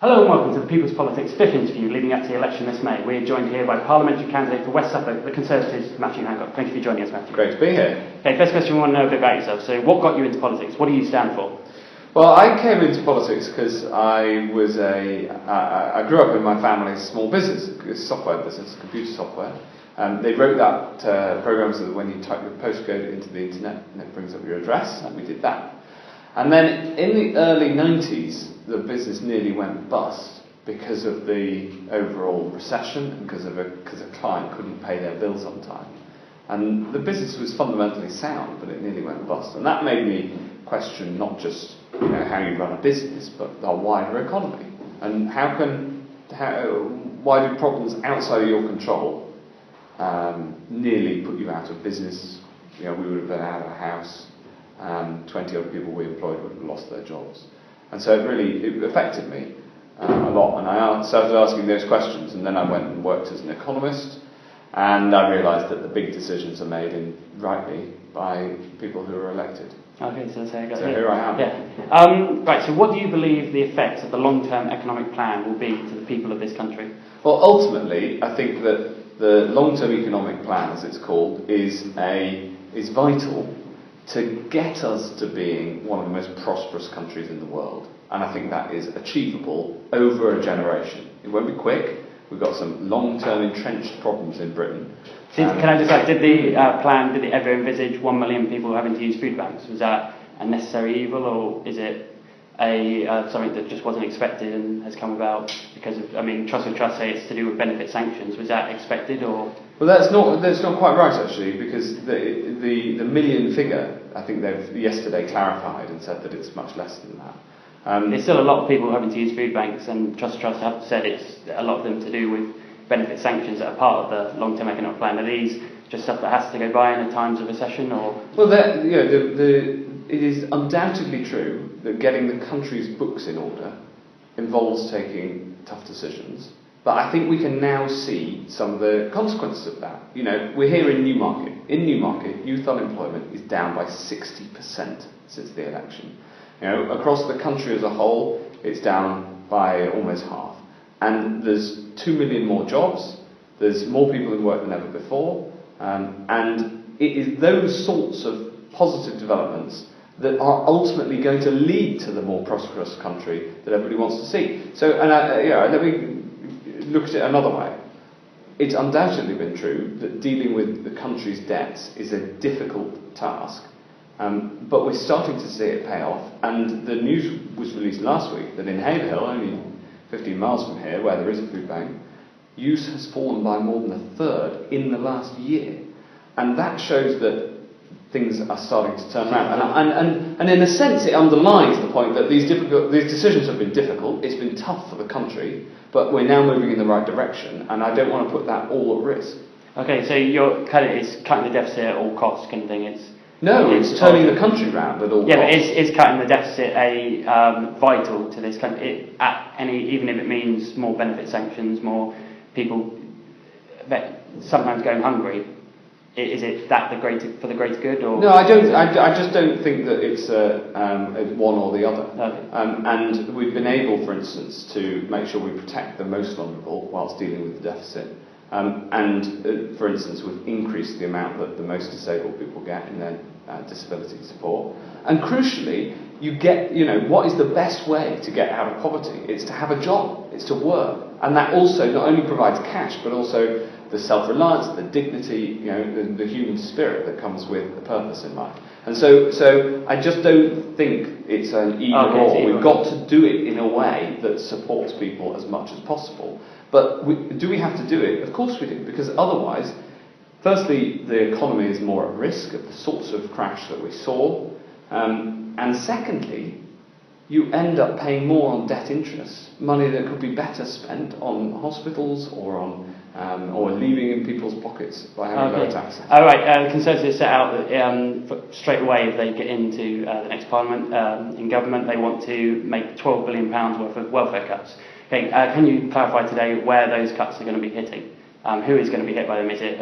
Hello and welcome to the People's Politics 5th interview leading up to the election this May. We're joined here by Parliamentary candidate for West Suffolk, the Conservatives, Matthew Hancock. Thank you for joining us, Matthew. Great to be here. Okay, first question, we want to know a bit about yourself. So what got you into politics? What do you stand for? Well, I came into politics because I grew up in my family's small business, a software business, computer software. They wrote that program so that when you type your postcode into the internet, it brings up your address, and we did that. And then in the early 90s, the business nearly went bust because of the overall recession and because a client couldn't pay their bills on time. And the business was fundamentally sound, but it nearly went bust. And that made me question not just how you run a business, but the wider economy. And why do problems outside of your control nearly put you out of business? We would have been out of a house. 20 other people we employed would have lost their jobs. And so it affected me a lot. And I started asking those questions, and then I went and worked as an economist, and I realised that the big decisions are made rightly by people who are elected. Okay, so here I am. Yeah. Right, so what do you believe the effects of the long-term economic plan will be to the people of this country? Well, ultimately, I think that the long-term economic plan, as it's called, is vital to get us to being one of the most prosperous countries in the world. And I think that is achievable over a generation. It won't be quick. We've got some long-term entrenched problems in Britain. Can I just ask, did the plan, did it ever envisage 1 million people having to use food banks? Was that a necessary evil, or is it something that just wasn't expected and has come about because of, Trust with Trust say it's to do with benefit sanctions. Was that expected, or...? Well, that's not quite right, actually, because the million figure, I think they've yesterday clarified and said that it's much less than that. There's still a lot of people having to use food banks, and Trust have said it's a lot of them to do with benefit sanctions that are part of the long-term economic plan. Are these just stuff that has to go by in times of recession, or...? Well, it is undoubtedly true that getting the country's books in order involves taking tough decisions. But I think we can now see some of the consequences of that. We're here in Newmarket. In Newmarket, youth unemployment is down by 60% since the election. Across the country as a whole, it's down by almost half. And there's 2 million more jobs. There's more people in work than ever before. And it is those sorts of positive developments that are ultimately going to lead to the more prosperous country that everybody wants to see. So, let me look at it another way. It's undoubtedly been true that dealing with the country's debts is a difficult task, but we're starting to see it pay off. And the news was released last week that in Haverhill, only 15 miles from here, where there is a food bank, use has fallen by more than a third in the last year. And that shows that things are starting to turn around. And in a sense, it underlines the point that these decisions have been difficult. It's been tough for the country, but we're now moving in the right direction, and I don't want to put that all at risk. Okay, so it's cutting the deficit at all costs kind of thing. It's turning the country round at all costs. Yeah, but is cutting the deficit vital to this country? Even if it means more benefit sanctions, more people sometimes going hungry. Is it that for the greater good, or...? No, I don't. I just don't think that it's one or the other. Okay. And we've been able, for instance, to make sure we protect the most vulnerable whilst dealing with the deficit. For instance, we've increased the amount that the most disabled people get in their disability support. And crucially, you get, what is the best way to get out of poverty? It's to have a job. It's to work. And that also not only provides cash, but also the self-reliance, the dignity, the human spirit that comes with the purpose in life. And so I just don't think it's an either or. We've got to do it in a way that supports people as much as possible. But do we have to do it? Of course we do, because otherwise, firstly, the economy is more at risk of the sorts of crash that we saw. And secondly, you end up paying more on debt interest, money that could be better spent on hospitals or leaving in people's pockets by having lower taxes. All right, Conservatives set out that straight away if they get into the next Parliament in government, they want to make £12 billion worth of welfare cuts. Okay, can you clarify today where those cuts are going to be hitting? Who is going to be hit by them? Is it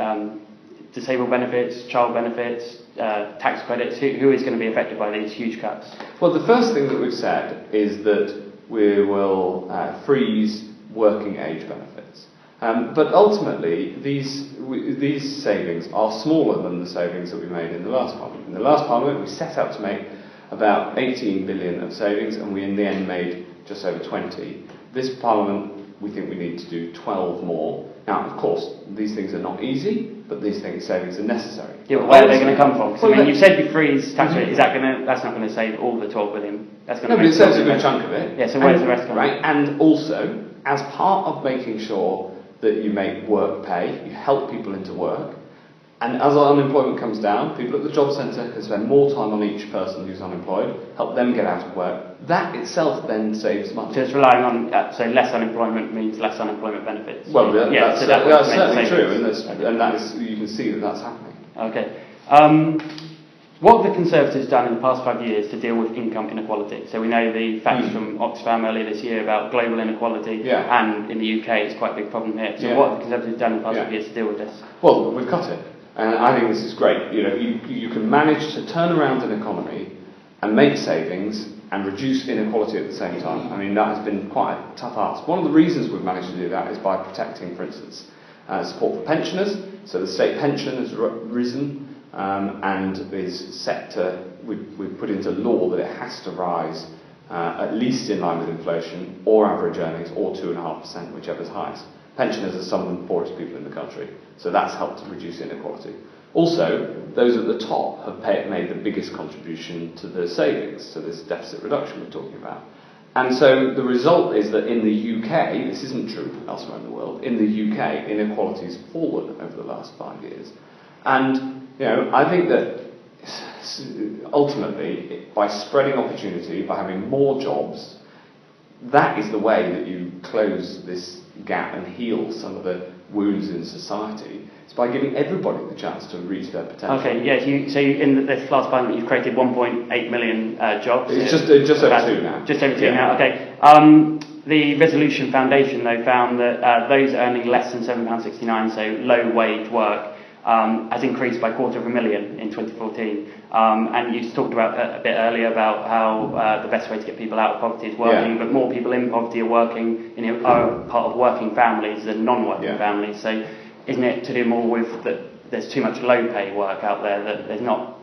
disabled benefits, child benefits, tax credits? Who is going to be affected by these huge cuts? Well, the first thing that we've said is that we will freeze working age benefits. But ultimately, these savings are smaller than the savings that we made in the last Parliament. In the last Parliament, we set out to make about 18 billion of savings, and we in the end made just over 20. This Parliament, we think we need to do 12 more. Now, of course, these things are not easy, but these savings are necessary. Yeah, but where are they going to come from? Because you said you freeze tax rate. Is that that's not going to save all the 12 billion? That's going to but it saves a good chunk of it. Yeah, so where's the rest coming from? And also, as part of making sure that you make work pay, you help people into work, and as unemployment comes down, people at the job centre can spend more time on each person who's unemployed, help them get out of work. That itself then saves money. So it's relying on, so less unemployment means less unemployment benefits. Well, that's certainly true, and that is, you can see that that's happening. Okay. What have the Conservatives done in the past 5 years to deal with income inequality? So we know the facts from Oxfam earlier this year about global inequality, and in the UK it's quite a big problem here. So what have the Conservatives done in the past 5 years to deal with this? Well, we've cut it. And I think this is great. You know, you can manage to turn around an economy and make savings and reduce inequality at the same time. I mean, that has been quite a tough ask. One of the reasons we've managed to do that is by protecting, for instance, support for pensioners. So the state pension has risen and is set to, we've put into law that it has to rise at least in line with inflation or average earnings or 2.5%, whichever is highest. Pensioners are some of the poorest people in the country, so that's helped to reduce inequality. Also, those at the top have made the biggest contribution to the savings, so this deficit reduction we're talking about. And so the result is that in the UK, this isn't true elsewhere in the world, in the UK inequality has fallen over the last 5 years. And I think that ultimately, by spreading opportunity, by having more jobs, that is the way that you close this gap and heal some of the wounds in society. It's by giving everybody the chance to reach their potential. Okay, yeah, in this last Parliament you've created 1.8 million jobs. It's just over 2 now. Just over 2 now, okay. The Resolution Foundation, though, found that those earning less than £7.69, so low-wage work, has increased by 250,000 in 2014. And you talked about a bit earlier about how the best way to get people out of poverty is working, but more people in poverty are working, are part of working families than non-working families. So isn't it to do more with that there's too much low-pay work out there, that there's not,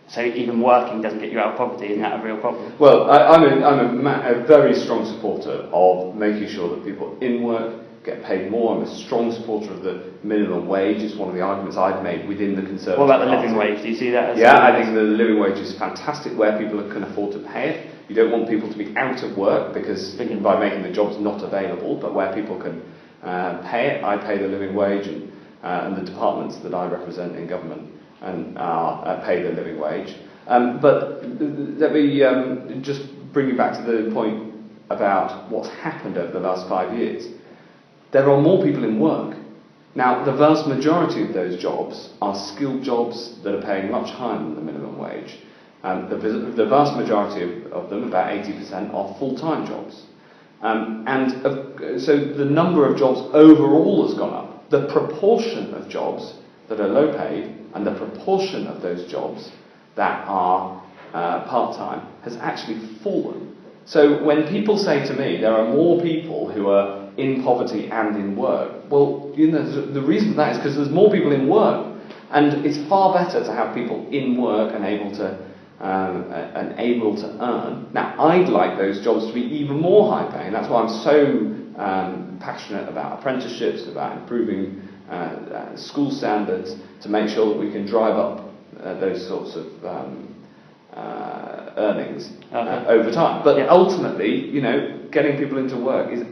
so even working doesn't get you out of poverty? Isn't that a real problem? Well, I'm a very strong supporter of making sure that people in work get paid more. I'm a strong supporter of the minimum wage. It's one of the arguments I've made within the Conservative What about the Party. living wage? Do you see that as I think the living wage is fantastic where people can afford to pay it. You don't want people to be out of work because by making the jobs not available, but where people can pay it. I pay the living wage, and the departments that I represent in government and pay the living wage. But let me just bring you back to the point about what's happened over the last 5 years. There are more people in work. Now, the vast majority of those jobs are skilled jobs that are paying much higher than the minimum wage. The vast majority of them, about 80%, are full-time jobs. So the number of jobs overall has gone up. The proportion of jobs that are low paid and the proportion of those jobs that are part-time has actually fallen. So when people say to me there are more people who are in poverty and in work, well, the reason for that is because there's more people in work, and it's far better to have people in work and able to earn. Now, I'd like those jobs to be even more high paying. That's why I'm so passionate about apprenticeships, about improving school standards to make sure that we can drive up those sorts of earnings over time. But ultimately, getting people into work is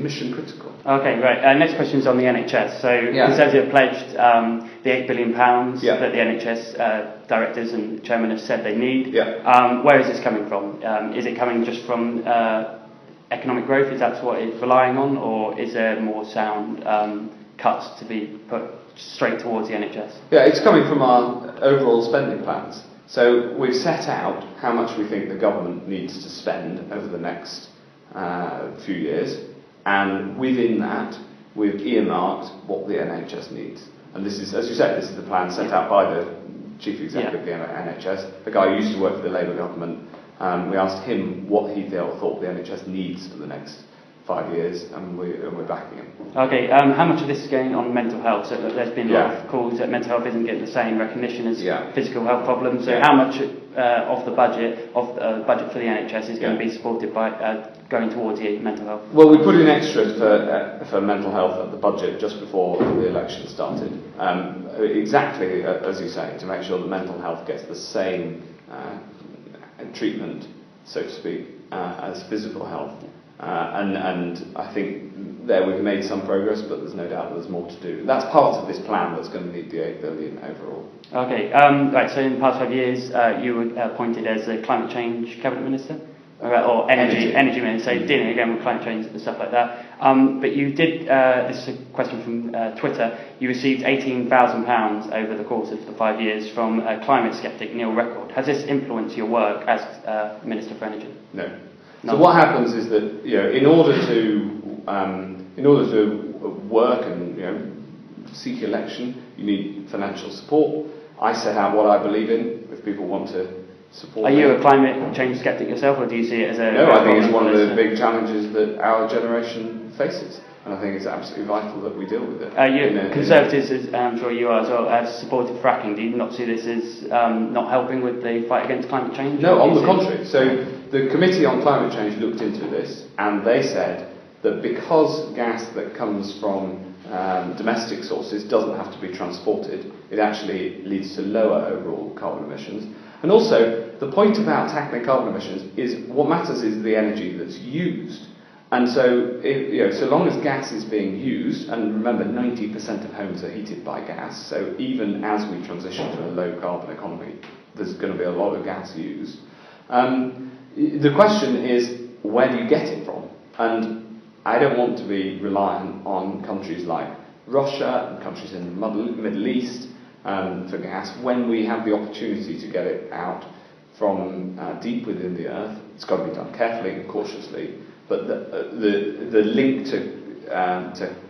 mission critical. Okay, right. Next question is on the NHS. So Conservative pledged the £8 billion that the NHS directors and chairman have said they need. Where is this coming from? Is it coming just from economic growth? Is that what it's relying on, or is there more sound cuts to be put straight towards the NHS? Yeah, it's coming from our overall spending plans. So we've set out how much we think the government needs to spend over the next few years, and within that we've earmarked what the NHS needs. And this is, as you said, this is the plan set out by the Chief Executive of the NHS, a guy who used to work for the Labour government We asked him what he thought the NHS needs for the next 5 years, and we're backing him. Okay, how much of this is going on mental health? So there's been a lot of calls that mental health isn't getting the same recognition as physical health problems. So how much of the budget for the NHS is going to be supported by going towards the mental health? Well, we put in extras for mental health at the budget just before the election started. Exactly as you say, to make sure that mental health gets the same treatment, so to speak, as physical health. And I think there we've made some progress, but there's no doubt that there's more to do. That's part of this plan that's going to need the 8 billion overall. Okay, right, so in the past 5 years you were appointed as the Climate Change Cabinet Minister? Or energy minister, so dealing again with climate change and stuff like that. But you did, this is a question from Twitter, you received £18,000 over the course of the 5 years from climate sceptic Neil Record. Has this influenced your work as Minister for Energy? No. So what happens is that in order to work and seek election, you need financial support. I set out what I believe in. If people want to support. Are you a climate change sceptic yourself, or do you see it as a? No, I think it's one of the big challenges that our generation faces, and I think it's absolutely vital that we deal with it. Conservatives, as I'm sure you are as well, have supported fracking. Do you not see this as not helping with the fight against climate change? No, on the contrary. So the Committee on Climate Change looked into this, and they said that because gas that comes from domestic sources doesn't have to be transported, it actually leads to lower overall carbon emissions. And also, the point about tackling carbon emissions is what matters is the energy that's used. And so, so long as gas is being used, and remember 90% of homes are heated by gas, so even as we transition to a low carbon economy, there's going to be a lot of gas used. The question is, where do you get it from? And I don't want to be reliant on countries like Russia and countries in the Middle East for gas when we have the opportunity to get it out from deep within the earth. It's got to be done carefully and cautiously, but the link to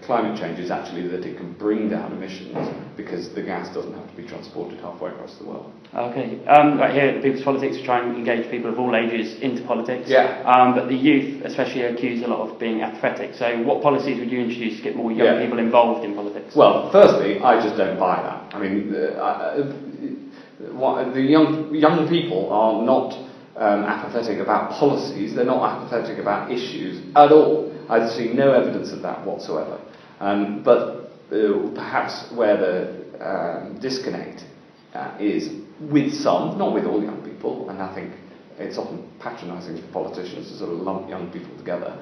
climate change is actually that it can bring down emissions because the gas doesn't have to be transported halfway across the world. Okay, right here at People's Politics we try and engage people of all ages into politics, but the youth especially are accused a lot of being apathetic. So what policies would you introduce to get more young people involved in politics? Well, firstly, I just don't buy that. I mean, the young people are not apathetic about policies, they're not apathetic about issues at all. I see no evidence of that whatsoever. But perhaps where the disconnect is with some, not with all young people, and I think it's often patronising for politicians to sort of lump young people together,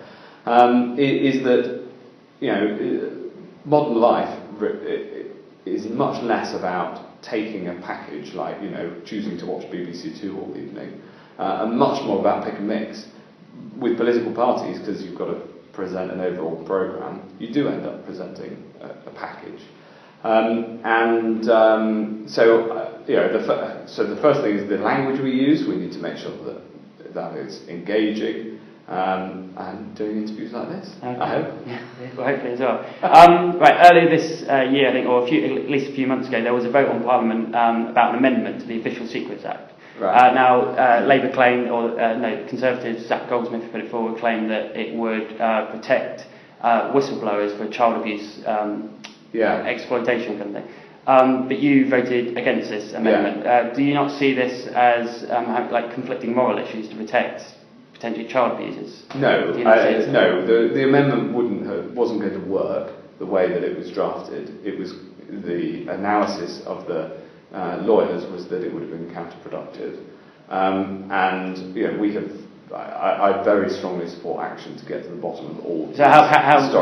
is that modern life is much less about taking a package like choosing to watch BBC Two all evening, and much more about pick and mix. With political parties, because you've got to present an overall programme, you do end up presenting a package. So the first thing is the language we use. We need to make sure that it's engaging, and doing interviews like this. Okay. I hope. Yeah, well, hopefully as well. Right, earlier this year, I think, or at least a few months ago, there was a vote on Parliament about an amendment to the Official Secrets Act. Right. Now, Labour claimed, Conservatives, Zach Goldsmith put it forward, claimed that it would protect whistleblowers for child abuse, exploitation kind of thing. But you voted against this amendment. Do you not see this as conflicting moral issues to protect potentially child abusers? No, the amendment wasn't going to work the way that it was drafted. It was the analysis of the lawyers was that it would have been counterproductive, and we have. I very strongly support action to get to the bottom of all. So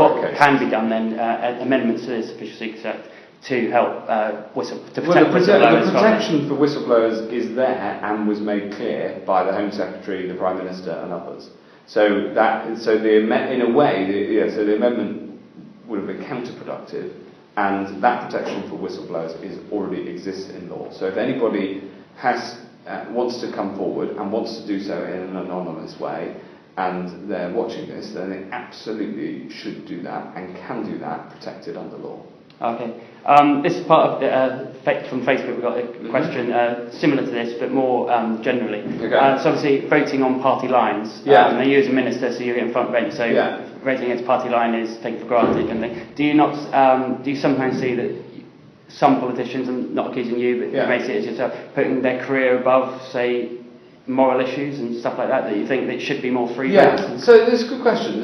what can be done then? Amendments to this Official Secrets Act to help protect whistleblowers. The protection for whistleblowers is there and was made clear by the Home Secretary, the Prime Minister, and others. So the amendment would have been counterproductive. And that protection for whistleblowers already exists in law. So if anybody wants to come forward and wants to do so in an anonymous way, and they're watching this, then they absolutely should do that and can do that, protected under law. Okay. This is part of the, from Facebook. We've got a question similar to this, but more generally. Okay. So obviously, voting on party lines. Yeah. Now you as a minister, so you're in front bench. So voting against party line is taken for granted, kind of thing. Do you not? Do you sometimes see that some politicians, I'm not accusing you, but you may see it as yourself, putting their career above, say, moral issues and stuff like that? That you think that it should be more free votes? So it's a good question.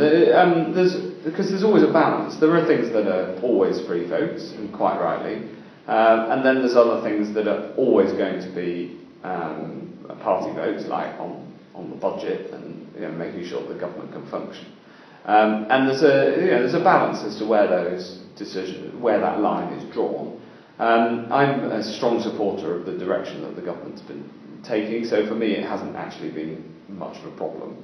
Because there's always a balance. There are things that are always free votes, and quite rightly, and then there's other things that are always going to be party votes, like on the budget and making sure the government can function. And there's a balance as to where that line is drawn. I'm a strong supporter of the direction that the government's been taking, so for me it hasn't actually been much of a problem.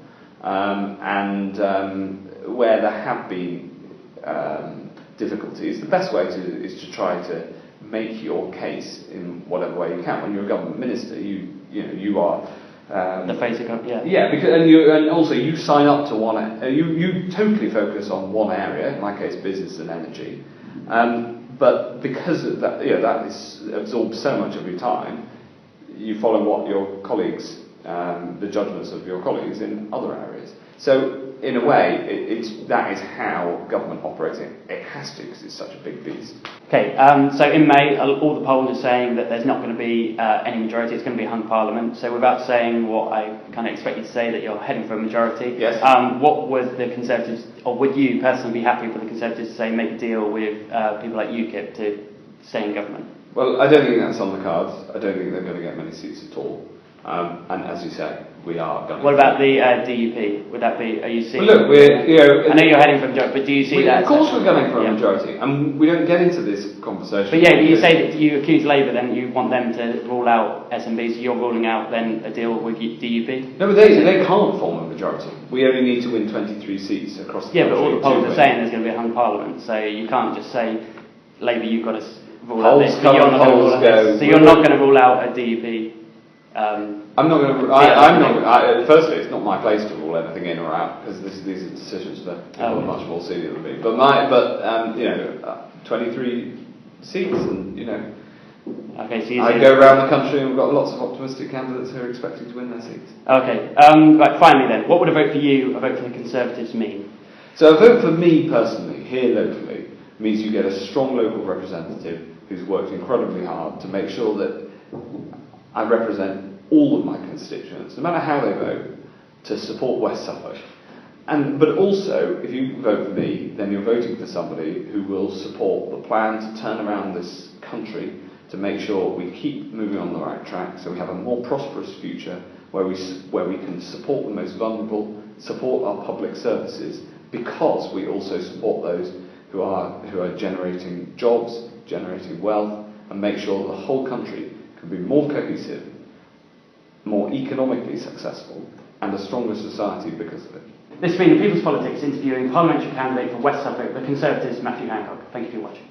Where there have been difficulties, the best way is to try to make your case in whatever way you can. When you're a government minister, you are the face of government, and also you sign up to one. You totally focus on one area. In my case, business and energy. But because of that, that absorbs so much of your time. You follow what your colleagues, the judgments of your colleagues in other areas. So, in a way, that is how government operates. It has to, because it's such a big beast. Okay, so in May, all the polls are saying that there's not going to be any majority. It's going to be a hung parliament. So, without saying what I kind of expect you to say, that you're heading for a majority. Yes. What would the Conservatives, or would you personally be happy for the Conservatives to say make a deal with people like UKIP to stay in government? Well, I don't think that's on the cards. I don't think they're going to get many seats at all. And as you say, we are going. What about the DUP? Would that be? Are you seeing? Well, look, I know you're heading for a majority, but do you see that? Of course, we're going for a majority, and we don't get into this conversation. But you say that you accuse Labour, then you want them to rule out SMBs. So you're ruling out then a deal with DUP. No, but they can't form a majority. We only need to win 23 seats across the country. Yeah, but all the polls are saying there's going to be a hung parliament, so you can't just say Labour, you've got to rule out this. So you're not going to rule out a DUP. I'm not going to. Firstly, it's not my place to rule anything in or out, because these are decisions for people who are much more senior than me. But 23 seats, and Okay, so I go around the country, and we've got lots of optimistic candidates who are expecting to win their seats. Okay, right. Finally, then, what would a vote for you, a vote for the Conservatives, mean? So a vote for me personally, here locally, means you get a strong local representative who's worked incredibly hard to make sure that I represent all of my constituents, no matter how they vote, to support West Suffolk. But also, if you vote for me, then you're voting for somebody who will support the plan to turn around this country, to make sure we keep moving on the right track, so we have a more prosperous future where we can support the most vulnerable, support our public services, because we also support those who are generating jobs, generating wealth, and make sure the whole country can be more cohesive, more economically successful, and a stronger society because of it. This has been the People's Politics interviewing parliamentary candidate for West Suffolk, the Conservatives, Matthew Hancock. Thank you for watching.